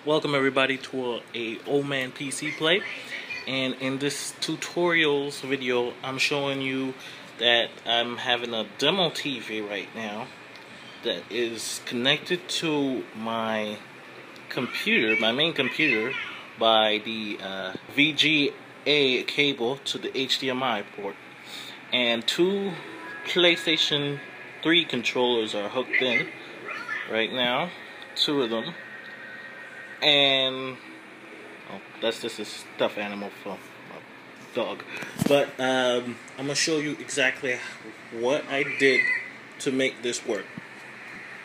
Welcome everybody to a old man PC play, and in this tutorials video I'm showing you that I'm having a demo TV right now that is connected to my computer, my main computer, by the VGA cable to the HDMI port, and two PlayStation 3 controllers are hooked in right now, two of them. And that's just a stuffed animal for my dog. But I'm gonna show you exactly what I did to make this work.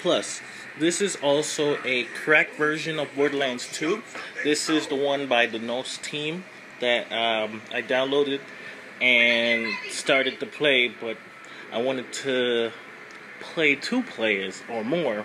Plus, this is also a cracked version of Borderlands 2. This is the one by the Lenovo team that I downloaded and started to play, but I wanted to play 2 players or more.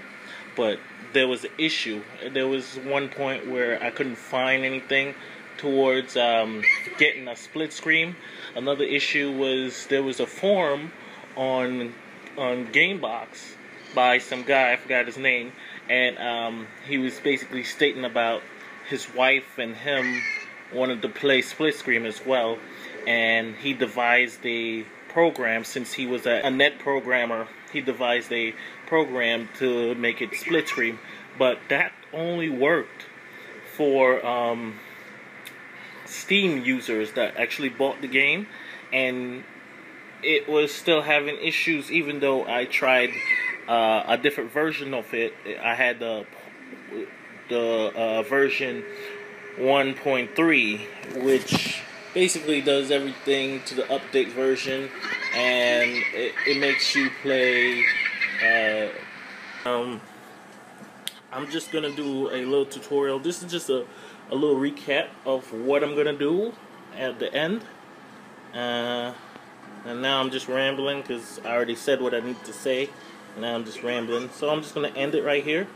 But there was an issue. There was one point where I couldn't find anything towards getting a split screen. Another issue was there was a forum on Gamebox by some guy, I forgot his name, and he was basically stating about his wife and him wanted to play split screen as well, and he devised a program. Since he was a net programmer, he devised a program to make it split screen, but that only worked for Steam users that actually bought the game, and it was still having issues even though I tried a different version of it. I had the version 1.3, which basically does everything to the update version, and it makes you play. I'm just gonna do a little tutorial. This is just a little recap of what I'm gonna do at the end. And now I'm just rambling because I already said what I need to say. And now I'm just rambling, so I'm just gonna end it right here,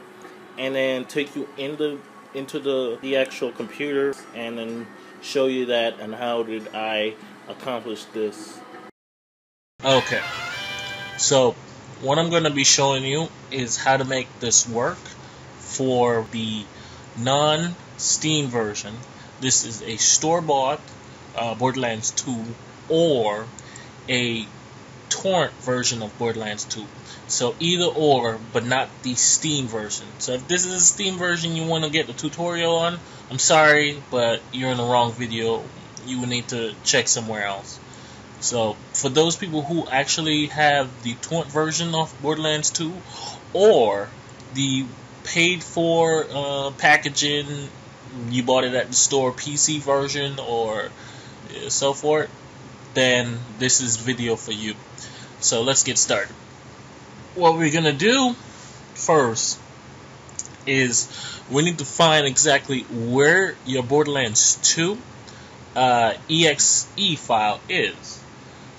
and then take you into the actual computer, and then show you that and how did I accomplish this. Okay, so what I'm going to be showing you is how to make this work for the non-Steam version. This is a store-bought Borderlands 2 or a torrent version of Borderlands 2. So either or, but not the Steam version. So if this is a Steam version you want to get the tutorial on, I'm sorry, but you're in the wrong video. You will need to check somewhere else. So for those people who actually have the torrent version of Borderlands 2 or the paid for packaging, you bought it at the store PC version or so forth, then this is video for you. So let's get started. What we're gonna do first is we need to find exactly where your Borderlands 2 exe file is.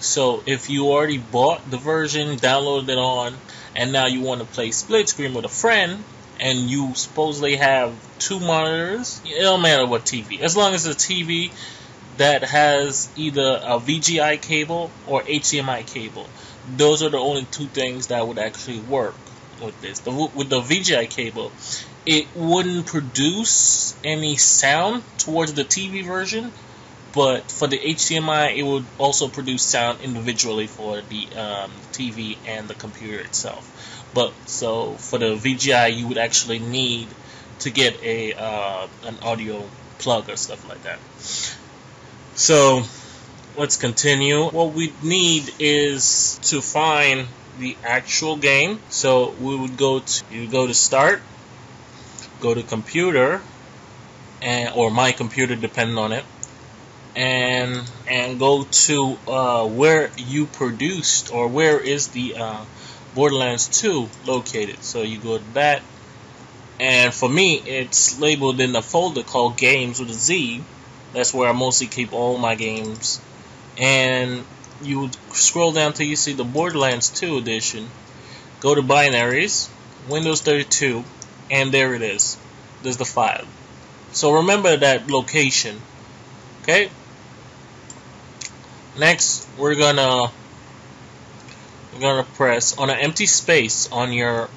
So if you already bought the version, downloaded it on, and now you want to play split screen with a friend, and you supposedly have 2 monitors, it don't matter what TV, as long as it's a TV that has either a VGA cable or HDMI cable. Those are the only 2 things that would actually work with this. With the VGA cable, it wouldn't produce any sound towards the TV version, but for the HDMI, it would also produce sound individually for the TV and the computer itself. But so for the VGA, you would actually need to get a an audio plug or stuff like that. So let's continue. What we need is to find the actual game. So we would go to Start, go to Computer, or My Computer, depending on it, and go to where you produced, or where is the Borderlands 2 located. So you go to that, and for me it's labeled in a folder called Games with a Z. That's where I mostly keep all my games. And you would scroll down till you see the Borderlands 2 edition. Go to Binaries, Windows 32, and there it is. There's the file. So remember that location. Okay? Next, we're gonna press on an empty space on your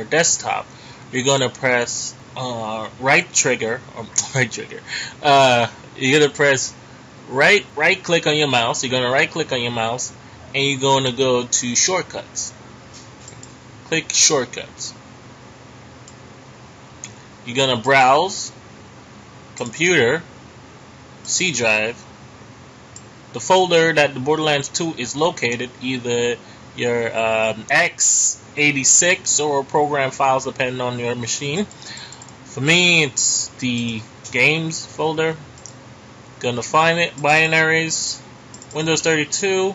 desktop. you're gonna press right trigger, or right trigger. You're gonna press right click on your mouse. You're gonna right click on your mouse, and you're gonna go to shortcuts. Click shortcuts. You're gonna browse computer, C drive, the folder that the Borderlands 2 is located, either your x86 or program files depending on your machine. For me, it's the games folder. Gonna find it, binaries, Windows 32,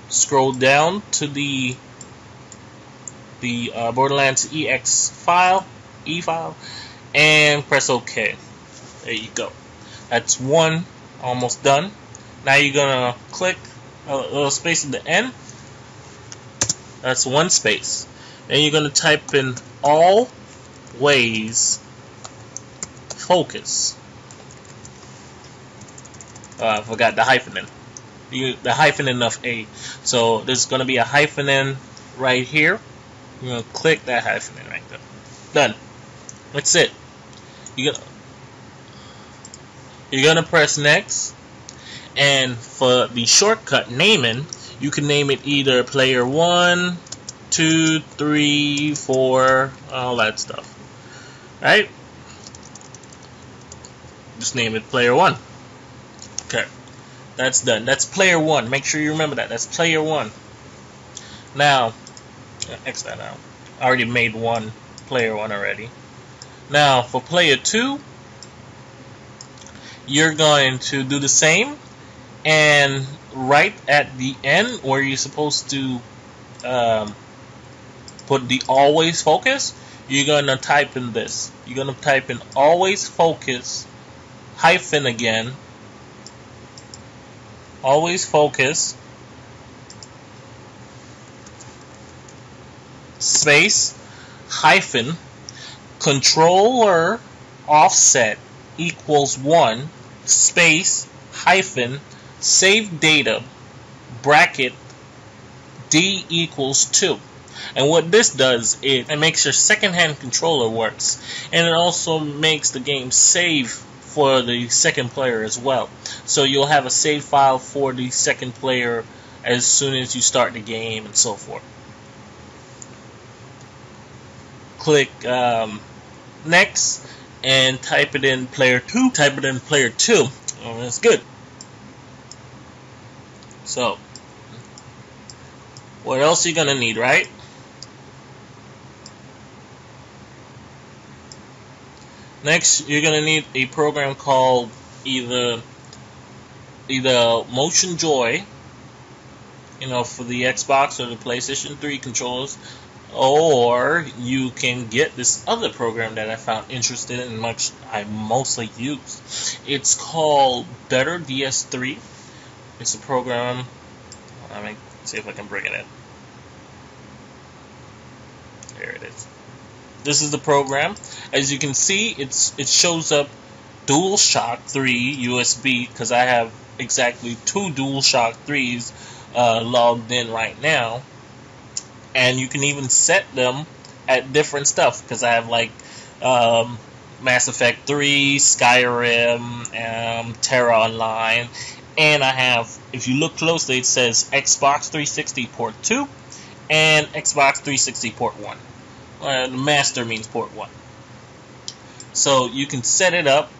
scroll down to the Borderlands EX file, and press OK. There you go. That's one almost done. Now you're gonna click a little space at the end. That's one space. Then you're gonna type in always focus. I forgot the hyphen in. The hyphen in of A. So there's gonna be a hyphen in right here. You're gonna click that hyphen in right there. Done. That's it. You're gonna press next, and for the shortcut naming, you can name it either player 1, 2, 3, 4, all that stuff. Right? Just name it player 1. Okay. That's done. That's player 1. Make sure you remember that. That's player 1. Now, X that out. I already made one player 1 already. Now, for player 2, you're going to do the same, and right at the end where you're supposed to put the always focus, you're going to type in this. You're going to type in always focus hyphen again, always focus space hyphen controller offset equals 1 space hyphen save data bracket D equals 2. And what this does is it makes your second-hand controller works, and it also makes the game save for the second player as well. So you'll have a save file for the second player as soon as you start the game and so forth. Click next and type it in player 2. Type it in player 2. Oh, that's good. So, what else are you gonna need, right? Next, you're gonna need a program called either Motion Joy, you know, for the Xbox or the PlayStation 3 controllers, or you can get this other program that I found interesting and I mostly use. It's called Better DS3. It's a program. Let me see if I can bring it in. There it is. This is the program. As you can see, it shows up DualShock 3 USB, because I have exactly 2 DualShock 3s logged in right now. And you can even set them at different stuff, because I have like Mass Effect 3, Skyrim, Terra Online, and I have, if you look closely, it says Xbox 360 port 2 and Xbox 360 port 1. The master means port 1. So you can set it up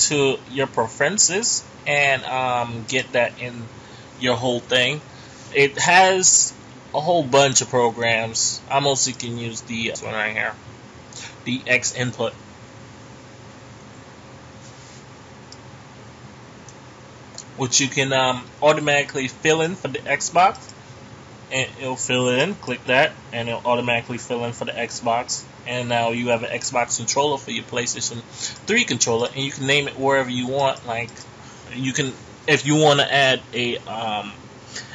to your preferences and get that in your whole thing. It has a whole bunch of programs. I mostly can use this one right here, the X input. Which you can automatically fill in for the Xbox, and it'll fill it in. Click that, and it'll automatically fill in for the Xbox. And now you have an Xbox controller for your PlayStation 3 controller, and you can name it wherever you want. Like, you can, if you want to add a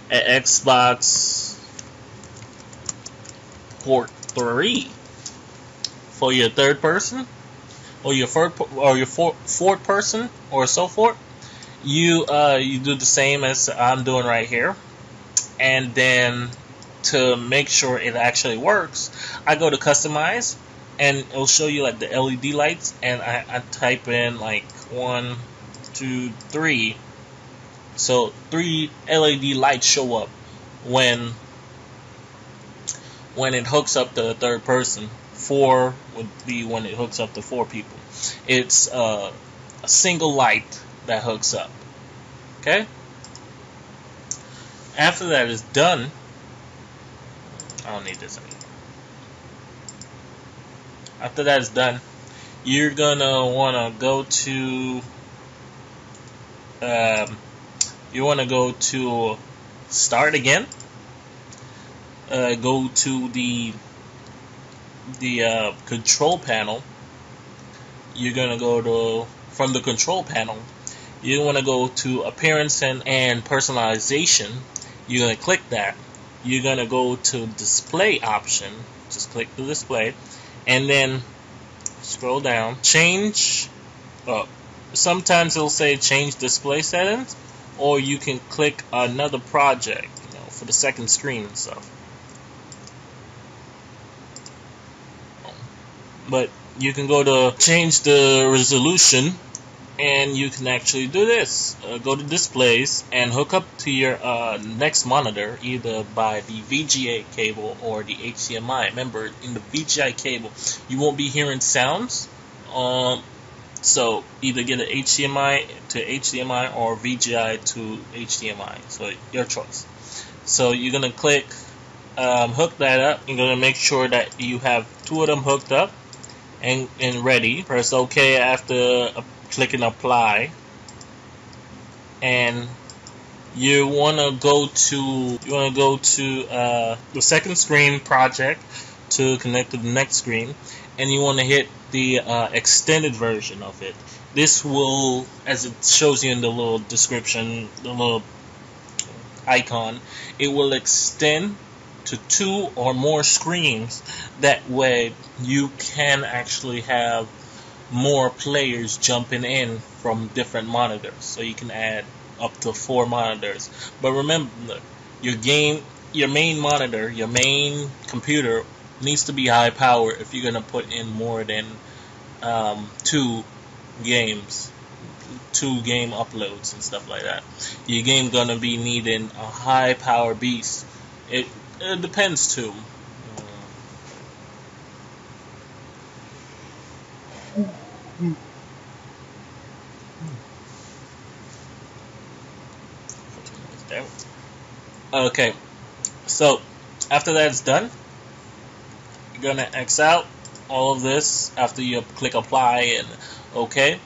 Xbox port 3 for your third person, or your fourth person, or so forth. You do the same as I'm doing right here, and then to make sure it actually works, I go to customize, and it'll show you like the LED lights, and I type in like 1, 2, 3. So 3 LED lights show up when it hooks up to the third person. 4 would be when it hooks up to 4 people. It's a single light that hooks up. Okay? After that is done, I don't need this anymore. After that is done, you're gonna wanna go to start again. Go to the control panel. You're gonna go to, from the control panel, you want to go to appearance and personalization. You're gonna click that. You're gonna go to display option. Just click the display, and then scroll down. Change. Sometimes it'll say change display settings, or you can click another project, for the second screen and stuff. But you can go to change the resolution, and you can actually do this. Go to displays and hook up to your next monitor, either by the VGA cable or the HDMI. Remember, in the VGA cable, you won't be hearing sounds. So either get an HDMI to HDMI or VGA to HDMI. So your choice. So you're gonna click hook that up. You're gonna make sure that you have 2 of them hooked up and ready. Press OK after clicking apply, and you wanna go to the second screen project to connect to the next screen, and you want to hit the extended version of it. This will, as it shows you in the little description, the little icon, it will extend to 2 or more screens. That way you can actually have more players jumping in from different monitors, so you can add up to 4 monitors. But remember, your main monitor, your main computer needs to be high power if you're gonna put in more than 2 game uploads and stuff like that. Your game gonna be needing a high power beast. It depends too. Okay, so after that's done, you're gonna X out all of this after you click apply and OK,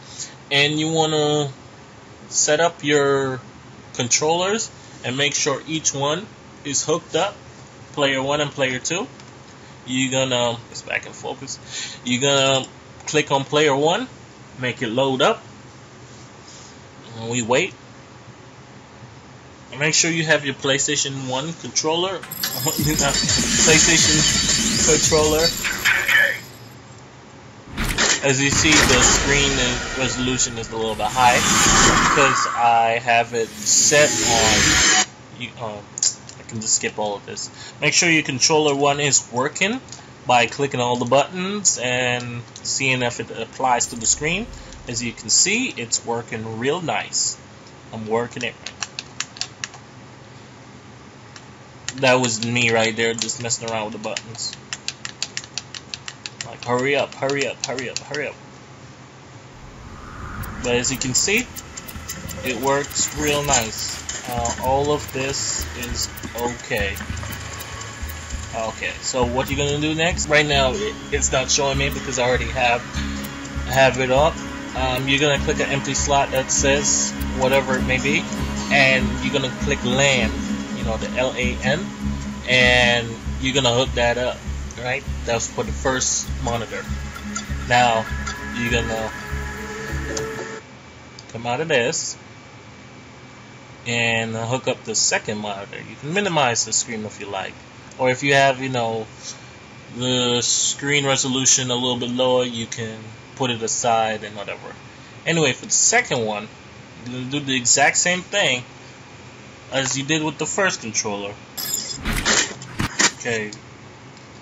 and you want to set up your controllers and make sure each one is hooked up, player 1 and player 2. You're gonna, it's back in focus, you're gonna click on player 1, make it load up, and we wait. Make sure you have your PlayStation 1 controller, PlayStation controller. As you see, the screen resolution is a little bit high because I have it set on. I can just skip all of this. Make sure your controller 1 is working by clicking all the buttons and seeing if it applies to the screen. As you can see, it's working real nice. I'm working it. That was me right there, just messing around with the buttons. Like, hurry up, hurry up, hurry up, hurry up. But as you can see, it works real nice. All of this is okay. Okay, so what you're gonna do next? Right now, it's not showing me because I already have it up. You're gonna click an empty slot that says whatever it may be, and you're gonna click LAN. The LAN, and you're gonna hook that up, right? That's for the first monitor. Now you're gonna come out of this and hook up the second monitor. You can minimize the screen if you like, or if you have the screen resolution a little bit lower, you can put it aside and whatever. Anyway, for the second one, you're gonna do the exact same thing as you did with the first controller. Okay,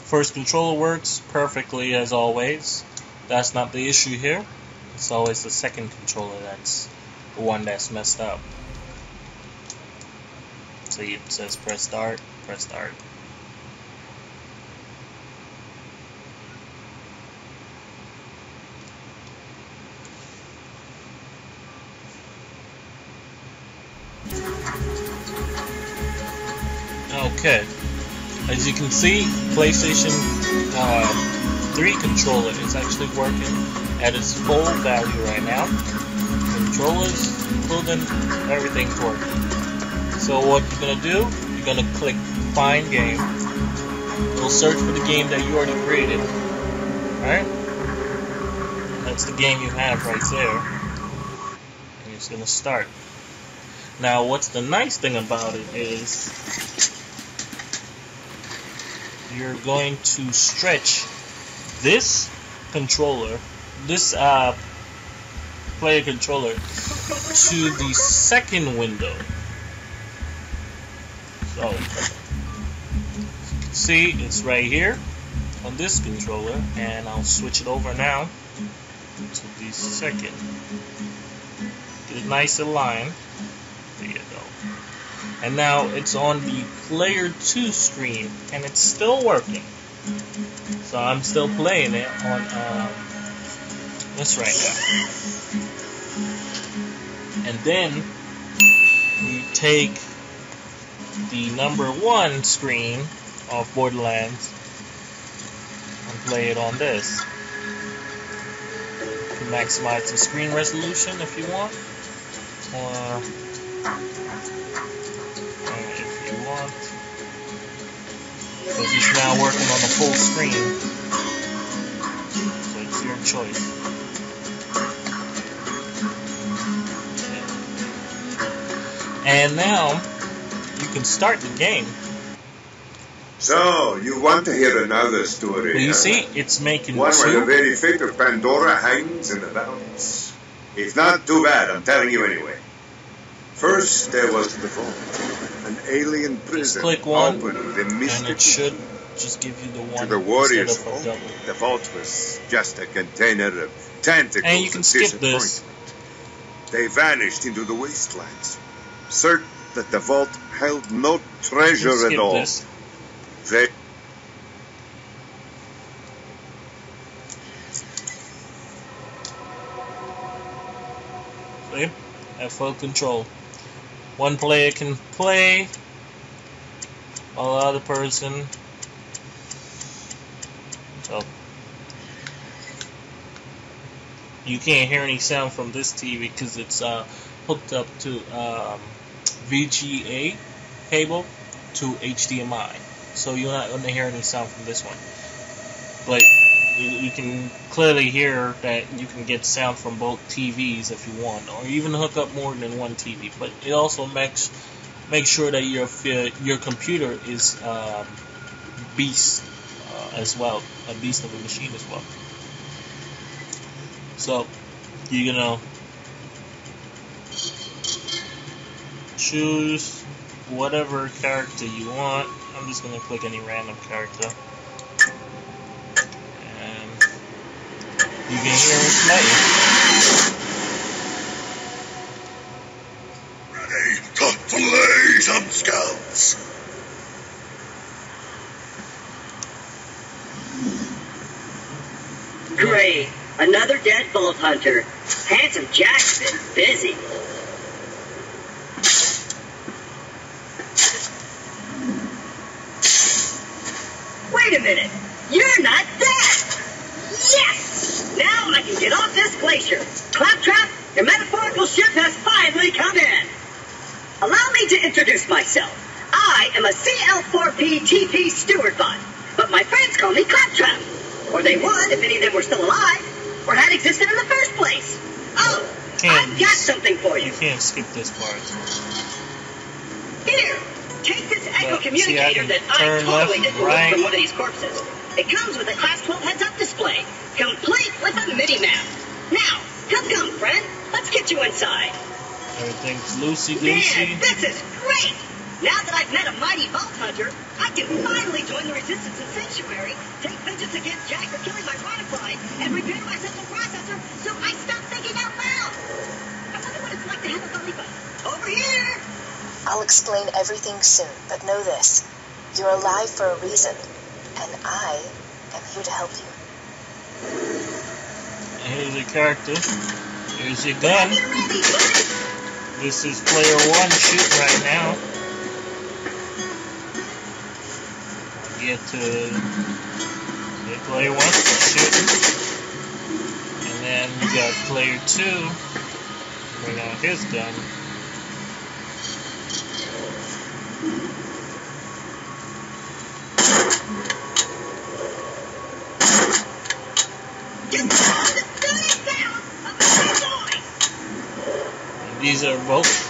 First controller works perfectly as always. That's not the issue here. It's always the second controller that's the one that's messed up. See, it says press start, press start. Okay, as you can see, PlayStation 3 controller is actually working at its full value right now. Controllers, including everything's working. So what you're going to do, you're going to click Find Game. It'll search for the game that you already created. Alright? That's the game you have right there. And it's going to start. Now what's the nice thing about it is you're going to stretch this controller, this player controller, to the second window. So, as you can see, it's right here on this controller, and I'll switch it over now to the second. Get it nice and aligned. There you go. And now it's on the player 2 screen, and it's still working. So I'm still playing it on this right now. And then you take the number 1 screen of Borderland and play it on this. You can maximize the screen resolution if you want, or if you want, because it's now working on the full screen, so it's your choice. And now you can start the game. So, you want to hear another story? Well, you see, it's making one two. where the very fate of Pandora hangs in the balance. It's not too bad, I'm telling you anyway. First, there was the vault, an alien prison. Click one, open with a mystic and it should just give you the one to the warriors' instead of a vault. double. The vault was just a container of tentacles And you can skip this. They vanished into the wastelands, certain that the vault held no treasure Skip at all. this. They See? Have full control. One player can play, while the other person. So you can't hear any sound from this TV because it's hooked up to VGA cable to HDMI. So you're not going to hear any sound from this one. But you can clearly hear that you can get sound from both TVs if you want, or even hook up more than one TV. But it also makes sure that your computer is beast as well, a beast of a machine as well. So you're gonna choose whatever character you want. I'm just gonna click any random character. You can hear it play. ready to play some scouts. Great. Another dead Vault Hunter. Handsome Jack's been busy. Wait a minute. You're not dead. Yes! Now I can get off this glacier. Claptrap, your metaphorical ship has finally come in. Allow me to introduce myself. I am a CL4P TP steward bot, but my friends call me Claptrap. Or they would if any of them were still alive, or had existed in the first place. Oh, I've got something for you. You can't skip this part. Here, take this echo communicator that I totally didn't look from one of these corpses. It comes with a Class 12 heads-up display, complete with a mini-map. Now, come, friend. Let's get you inside. Everything's loosey-goosey. Man, this is great. Now that I've met a mighty vault hunter, I can finally join the resistance and sanctuary, take vengeance against Jack for killing my Wi-Fi, and repair my central processor so I stop thinking out loud. I wonder what it's like to have a belly button. Over here! I'll explain everything soon, but know this. You're alive for a reason, and I am here to help you. Here's your character. Here's your gun. This is player 1 shooting right now. I get to player 1 shooting. And then we got player 2 bring out his gun. These are both.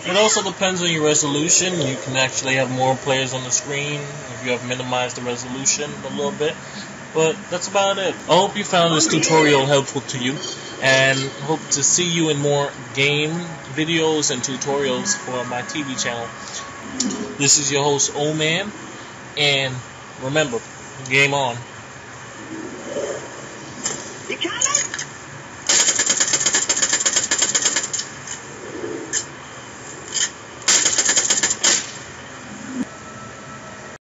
It also depends on your resolution. You can actually have more players on the screen if you have minimized the resolution a little bit. But that's about it. I hope you found this tutorial helpful to you, and hope to see you in more game videos and tutorials for my TV channel. This is your host, O-Man, and remember, game on.